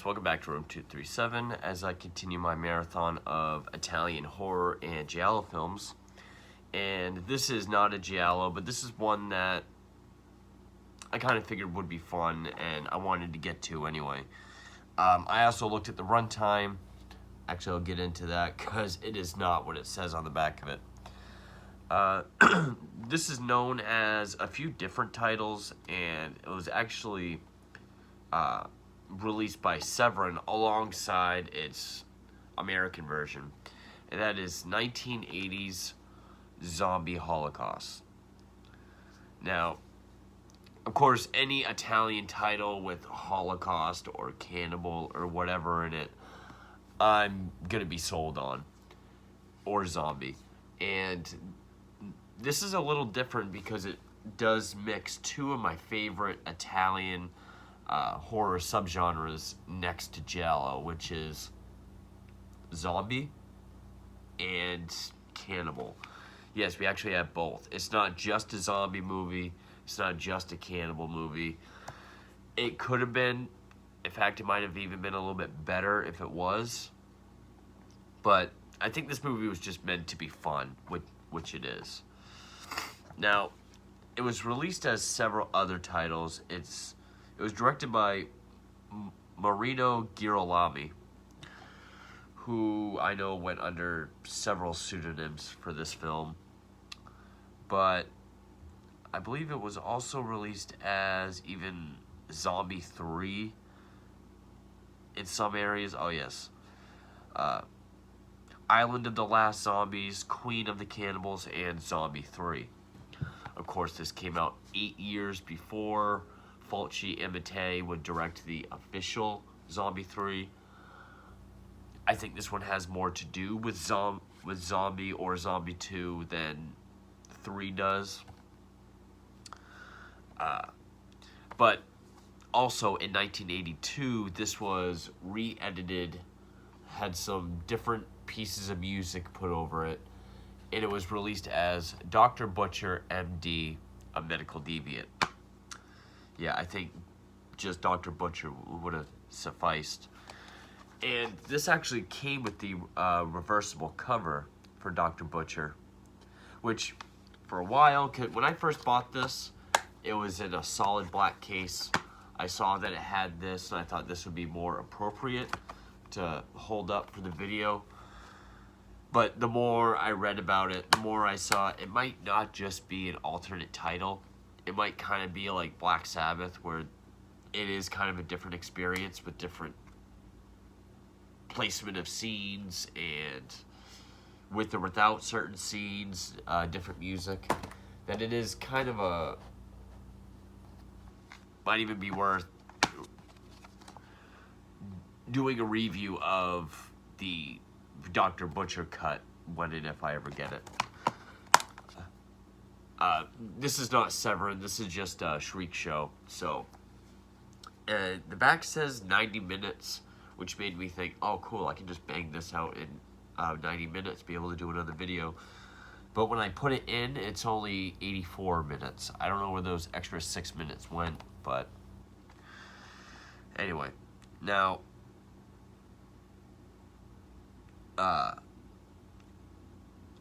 guys, welcome back to Room 237 as I continue my marathon of Italian horror and giallo films. And this is not a giallo, but this is one that I kind of figured would be fun and I wanted to get to anyway. I also looked at the runtime. Actually, I'll get into that because it is not what it says on the back of it. This is known as a few different titles, and it was actually released by Severin alongside its American version, and that is 1980's Zombie Holocaust. Now, of course, any Italian title with Holocaust or Cannibal or whatever in it, I'm gonna be sold on, or zombie. And this is a little different because it does mix two of my favorite Italian horror subgenres next to giallo, which is zombie and cannibal. Yes, we actually have both. It's not just a zombie movie. It's not just a cannibal movie. It could have been. In fact, it might have even been a little bit better if it was. But I think this movie was just meant to be fun, which it is. Now, it was released as several other titles. It was directed by Marino Girolabi, who I know went under several pseudonyms for this film. But I believe it was also released as even Zombie 3 in some areas. Oh, yes. Island of the Last Zombies, Queen of the Cannibals, and Zombie 3. Of course, this came out 8 years before Fulci and Mattei would direct the official Zombie 3. I think this one has more to do with Zombie or Zombie 2 than 3 does. But also in 1982, this was re-edited, had some different pieces of music put over it, and it was released as Dr. Butcher, M.D., a medical deviant. Yeah, I think just Dr. Butcher would have sufficed. And this actually came with the reversible cover for Dr. Butcher, which for a while, when I first bought this, it was in a solid black case. I saw that it had this, and I thought this would be more appropriate to hold up for the video. But the more I read about it, the more I saw it might not just be an alternate title. It might kind of be like Black Sabbath, where it is kind of a different experience with different placement of scenes and with or without certain scenes, different music. That it is kind of a... might even be worth doing a review of the Dr. Butcher cut when and if I ever get it. This is not Severin, this is just a Shriek Show. So, the back says 90 minutes, which made me think, oh cool, I can just bang this out in 90 minutes, be able to do another video. But when I put it in, it's only 84 minutes. I don't know where those extra 6 minutes went, but anyway. Now,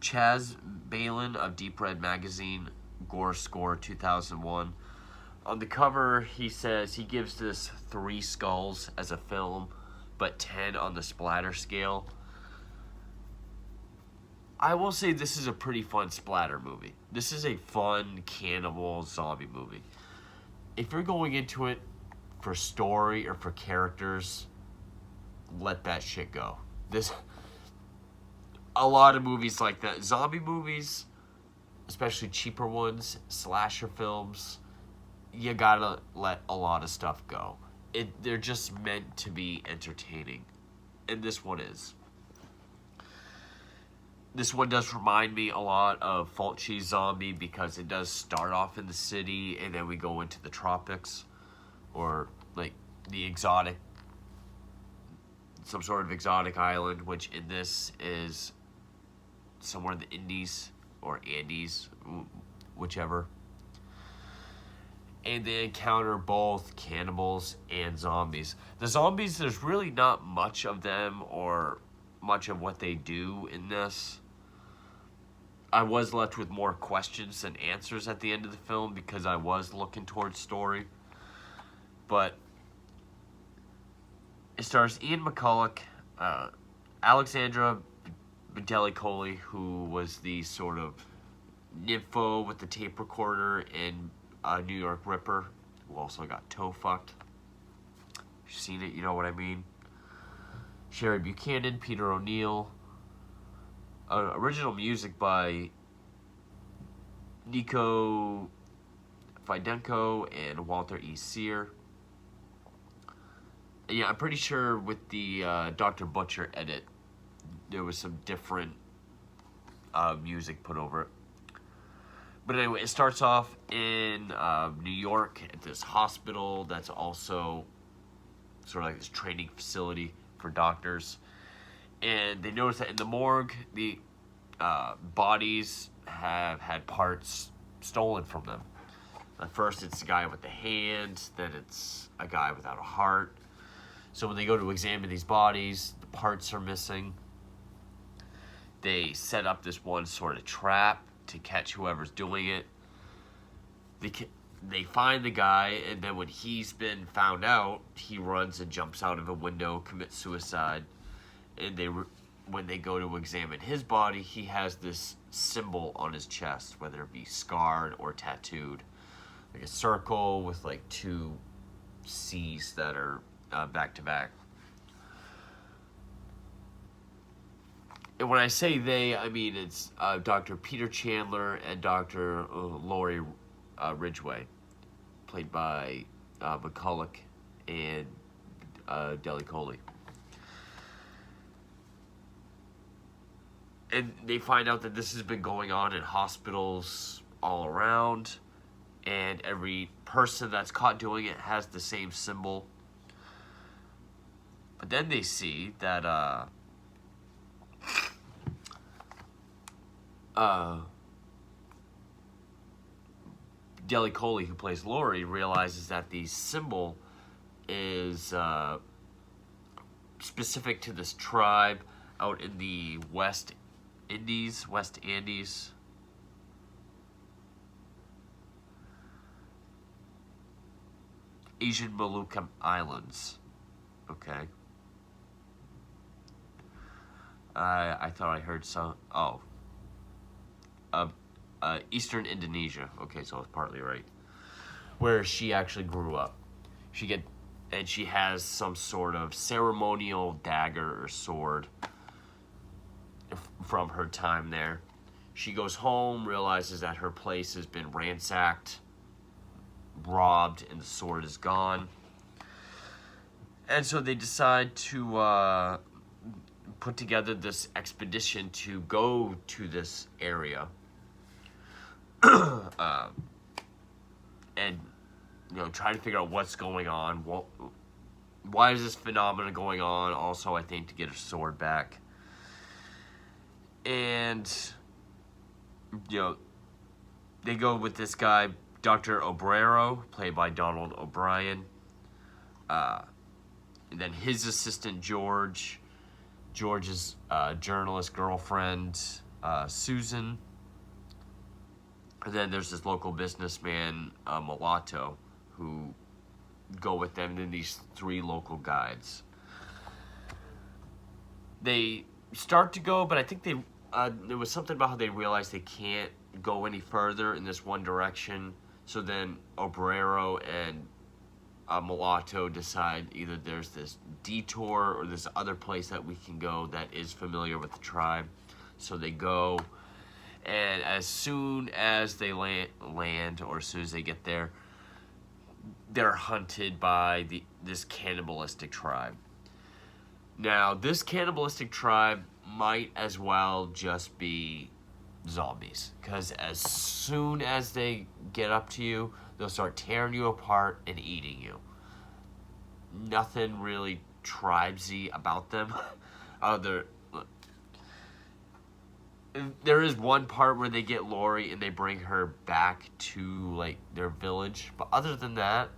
Chaz Balin of Deep Red Magazine, Gore Score 2001. On the cover, he says he gives this 3 skulls as a film, but 10 on the splatter scale. I will say this is a pretty fun splatter movie. This is a fun cannibal zombie movie. If you're going into it for story or for characters, let that shit go. A lot of movies like that. Zombie movies, especially cheaper ones, slasher films, you gotta let a lot of stuff go. They're just meant to be entertaining. And this one is. This one does remind me a lot of Fulci's Zombie because it does start off in the city and then we go into the tropics or like the exotic, some sort of exotic island, which in this is somewhere in the Indies or Andes, whichever. and they encounter both cannibals and zombies. The zombies, there's really not much of them or much of what they do in this. I was left with more questions than answers at the end of the film because I was looking towards story. But it stars Ian McCulloch, Alexandra Bedeli-Coley, who was the sort of nympho with the tape recorder in New York Ripper, who also got toe fucked. If you've seen it, you know what I mean. Sherry Buchanan, Peter O'Neill. Original music by Nico Fidenko and Walter E. Sear. And yeah, I'm pretty sure with the Dr. Butcher edit, there was some different music put over it. But anyway, it starts off in New York at this hospital that's also sort of like this training facility for doctors. And they notice that in the morgue, the bodies have had parts stolen from them. At first, it's a guy with the hand, then it's a guy without a heart. So when they go to examine these bodies, the parts are missing. They set up this one sort of trap to catch whoever's doing it. They find the guy, and then when he's been found out, he runs and jumps out of a window, commits suicide. And when they go to examine his body, he has this symbol on his chest, whether it be scarred or tattooed. Like a circle with like two C's that are back to back. And when I say they, I mean it's Dr. Peter Chandler and Dr. Laurie Ridgway, played by McCulloch and Deli-Coley. And they find out that this has been going on in hospitals all around, and every person that's caught doing it has the same symbol. But then they see that Deli-Coley, who plays Laurie, realizes that the symbol is specific to this tribe out in the West Andes, Asian Molucca Islands. Okay. I thought I heard some. Eastern Indonesia. Okay, so I was partly right. Where she actually grew up. And she has some sort of ceremonial dagger or sword from her time there. She goes home, realizes that her place has been ransacked, robbed, and the sword is gone. And so they decide to put together this expedition to go to this area. And try to figure out what's going on. Why is this phenomenon going on? Also, I think to get her sword back. And they go with this guy, Dr. Obrero, played by Donald O'Brien. And then his assistant, George's journalist girlfriend, Susan. And then there's this local businessman, Mulatto, who go with them, and then these three local guides. They start to go, but I think there was something about how they realized they can't go any further in this one direction. So then Obrero and Mulatto decide either there's this detour or this other place that we can go that is familiar with the tribe. So they go, and as soon as they land or as soon as they get there, they're hunted by this cannibalistic tribe. Now, this cannibalistic tribe might as well just be zombies, because as soon as they get up to you, they'll start tearing you apart and eating you. Nothing really tribesy about them. there is one part where they get Laurie and they bring her back to like their village, but other than that,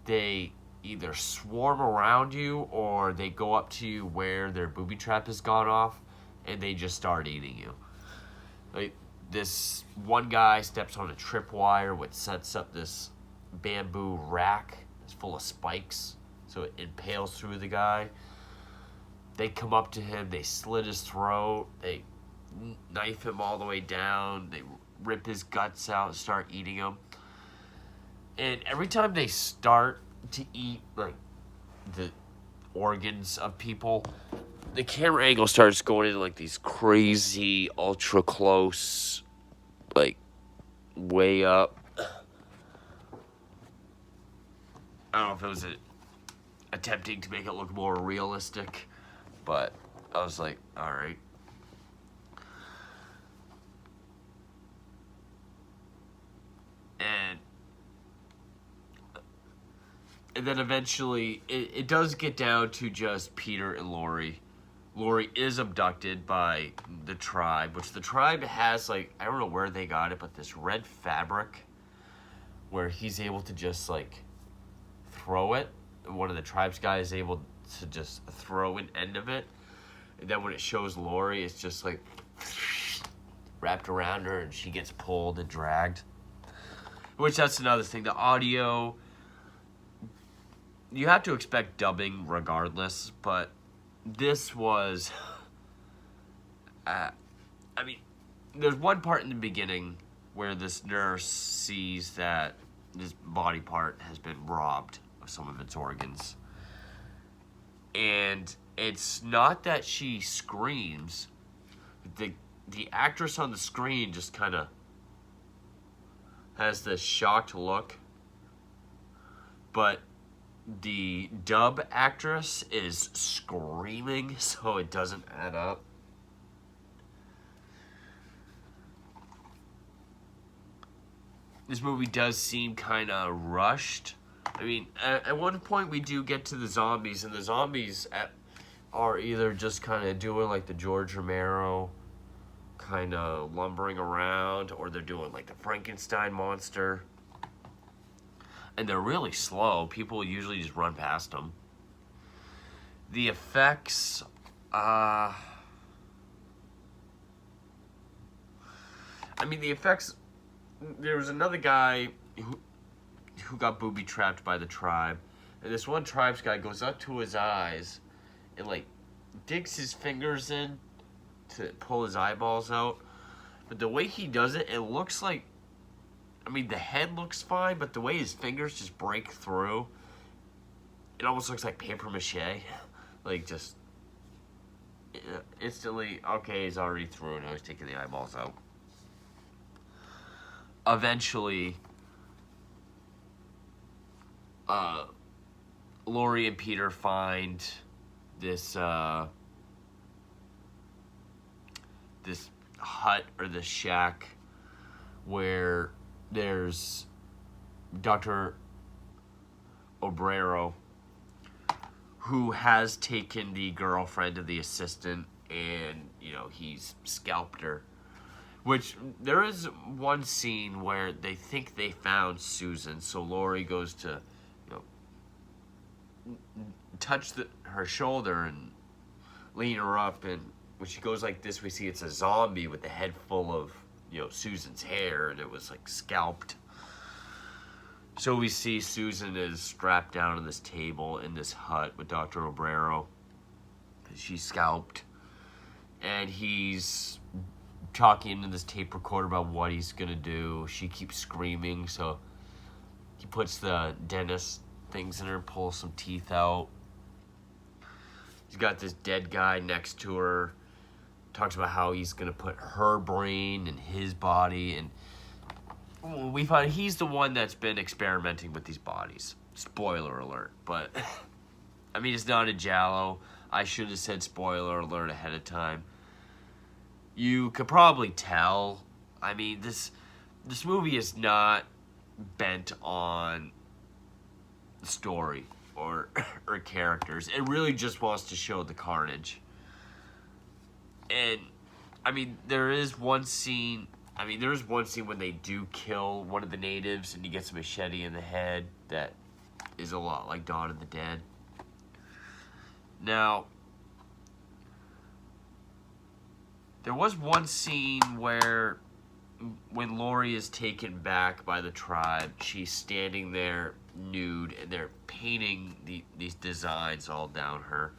they either swarm around you or they go up to you where their booby trap has gone off and they just start eating you. Like, this one guy steps on a tripwire which sets up this bamboo rack. It's full of spikes, so it impales through the guy. They come up to him, they slit his throat, they knife him all the way down, they rip his guts out and start eating him. And every time they start to eat like the organs of people, the camera angle starts going into like these crazy ultra close, like way up. I don't know if it was attempting to make it look more realistic, but I was like, all right. And then eventually, it does get down to just Peter and Laurie. Laurie is abducted by the tribe, which the tribe has, like, I don't know where they got it, but this red fabric where he's able to just, like, throw it. One of the tribe's guys is able to just throw an end of it. And then when it shows Laurie, it's just, like, wrapped around her and she gets pulled and dragged. Which, that's another thing. The audio, you have to expect dubbing regardless, but this was, I mean, there's one part in the beginning where this nurse sees that this body part has been robbed of some of its organs. And it's not that she screams. The actress on the screen just kind of has this shocked look. But the dub actress is screaming, so it doesn't add up. This movie does seem kind of rushed. I mean, at one point we do get to the zombies, and the zombies are either just kind of doing like the George Romero kind of lumbering around, or they're doing like the Frankenstein monster. And they're really slow. People usually just run past them. The effects, I mean, the effects, there was another guy who got booby-trapped by the tribe. And this one tribe's guy goes up to his eyes and, like, digs his fingers in to pull his eyeballs out. But the way he does it, it looks like, I mean, the head looks fine, but the way his fingers just break through, it almost looks like paper mache. Like, just instantly, okay, he's already through, now he's taking the eyeballs out. Eventually, Laurie and Peter find this this hut or this shack where there's Dr. Obrero, who has taken the girlfriend of the assistant and, you know, he's scalped her. Which, there is one scene where they think they found Susan, so Laurie goes to, you know, touch her shoulder and lean her up, and when she goes like this, we see it's a zombie with a head full of, you know, Susan's hair, and it was like scalped. So we see Susan is strapped down on this table in this hut with Dr. Obrero. She's scalped, and he's talking into this tape recorder about what he's gonna do. She keeps screaming, so he puts the dentist things in her, pulls some teeth out. He's got this dead guy next to her, talks about how he's gonna put her brain in his body, and we find he's the one that's been experimenting with these bodies. Spoiler alert, but I mean, it's not a giallo. I should have said spoiler alert ahead of time. You could probably tell. I mean, this movie is not bent on story or characters. It really just wants to show the carnage. And I mean, there is one scene. I mean, there is one scene when they do kill one of the natives, and he gets a machete in the head. That is a lot like Dawn of the Dead. Now, there was one scene where, when Laurie is taken back by the tribe, she's standing there nude, and they're painting these designs all down her,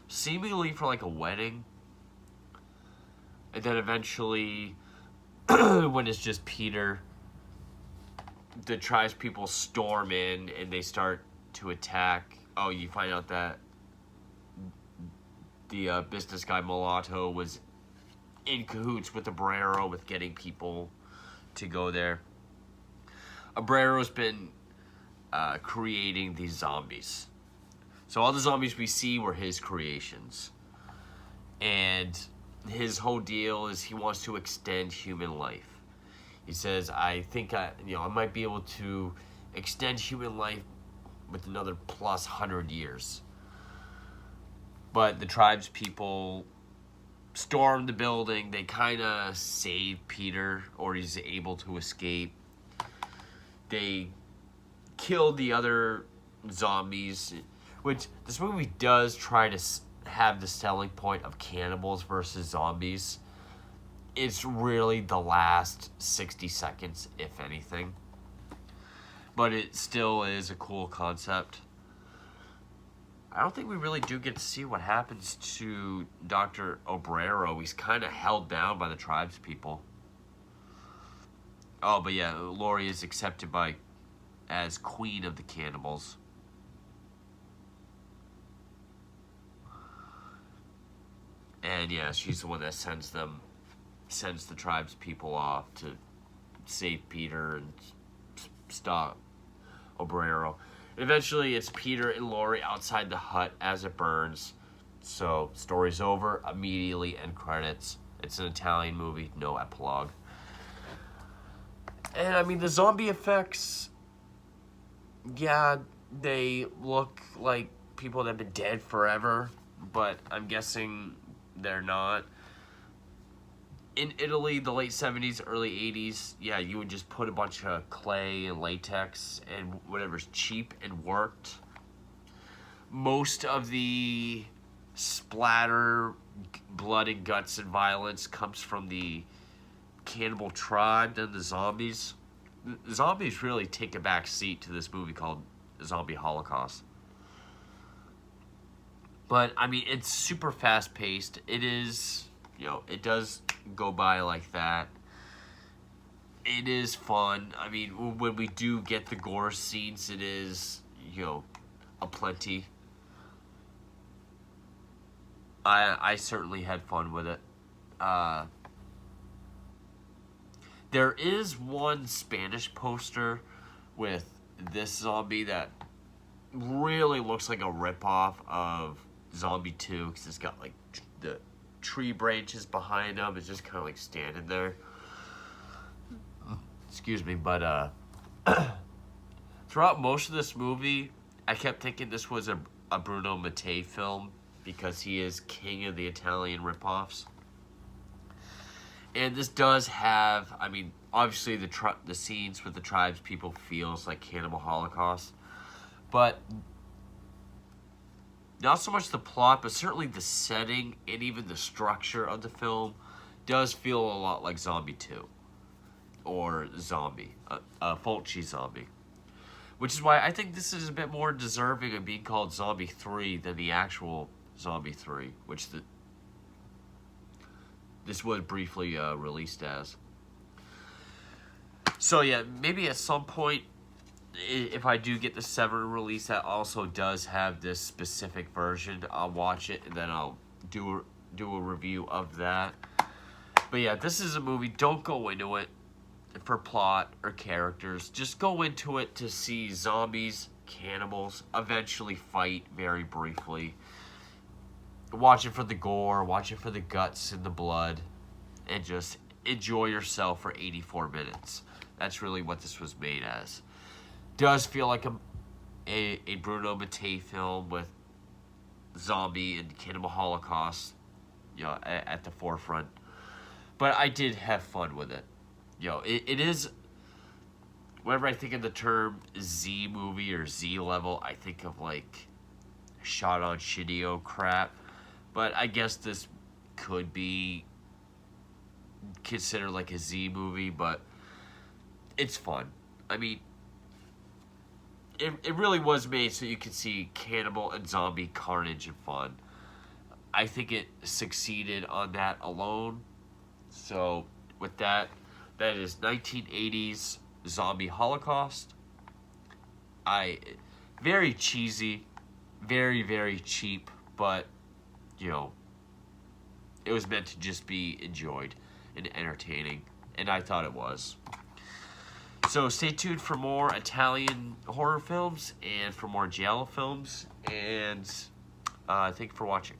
seemingly for like a wedding. And then eventually, when it's just Peter, the tribe's people storm in and they start to attack. Oh, you find out that the business guy Mulatto was in cahoots with Abrero with getting people to go there. Abrero's been creating these zombies. So all the zombies we see were his creations. And his whole deal is he wants to extend human life. He says, I think I might be able to extend human life with another plus 100 years. But the tribe's people storm the building. They kind of save Peter, or he's able to escape. They kill the other zombies, which this movie does try to have the selling point of cannibals versus zombies. It's really the last 60 seconds, if anything. But it still is a cool concept. I don't think we really do get to see what happens to Dr. Obrero. He's kind of held down by the tribes people. Oh, but yeah, Laurie is accepted as queen of the cannibals. And yeah, she's the one that sends the tribes people off to save Peter and stop Obrero. And eventually, it's Peter and Laurie outside the hut as it burns. So, story's over. Immediately, end credits. It's an Italian movie, no epilogue. And I mean, the zombie effects, yeah, they look like people that have been dead forever, but I'm guessing they're not. In Italy, the late 70s, early 80s, yeah, you would just put a bunch of clay and latex and whatever's cheap and worked. Most of the splatter, blood and guts and violence comes from the cannibal tribe than the zombies. The zombies really take a back seat to this movie called Zombie Holocaust. But, I mean, it's super fast-paced. It is, it does go by like that. It is fun. I mean, when we do get the gore scenes, it is, aplenty. I certainly had fun with it. There is one Spanish poster with this zombie that really looks like a ripoff of Zombie 2, because it's got like the tree branches behind him. It's just kind of like standing there. Excuse me, but throughout most of this movie, I kept thinking this was a Bruno Mattei film, because he is king of the Italian ripoffs. And this does have, I mean, obviously the scenes with the tribes people feels like Cannibal Holocaust, but not so much the plot, but certainly the setting and even the structure of the film does feel a lot like Zombie 2 or Zombie, Fulci Zombie. Which is why I think this is a bit more deserving of being called Zombie 3 than the actual Zombie 3, which this was briefly released as. So yeah, maybe at some point, if I do get the 7 release that also does have this specific version, I'll watch it and then I'll do a review of that. But yeah, this is a movie. Don't go into it for plot or characters. Just go into it to see zombies, cannibals, eventually fight very briefly. Watch it for the gore, watch it for the guts and the blood, and just enjoy yourself for 84 minutes. That's really what this was made as. Does feel like a Bruno Mattei film with zombie and Cannibal Holocaust, at the forefront. But I did have fun with it. It is. Whenever I think of the term Z movie or Z level, I think of like shot on shitty crap. But I guess this could be considered like a Z movie, but it's fun. I mean, it really was made so you could see cannibal and zombie carnage and fun. I think it succeeded on that alone. So, with that, that is 1980s Zombie Holocaust. Very cheesy, very, very cheap, but, it was meant to just be enjoyed and entertaining, and I thought it was. So stay tuned for more Italian horror films and for more giallo films, and thank you for watching.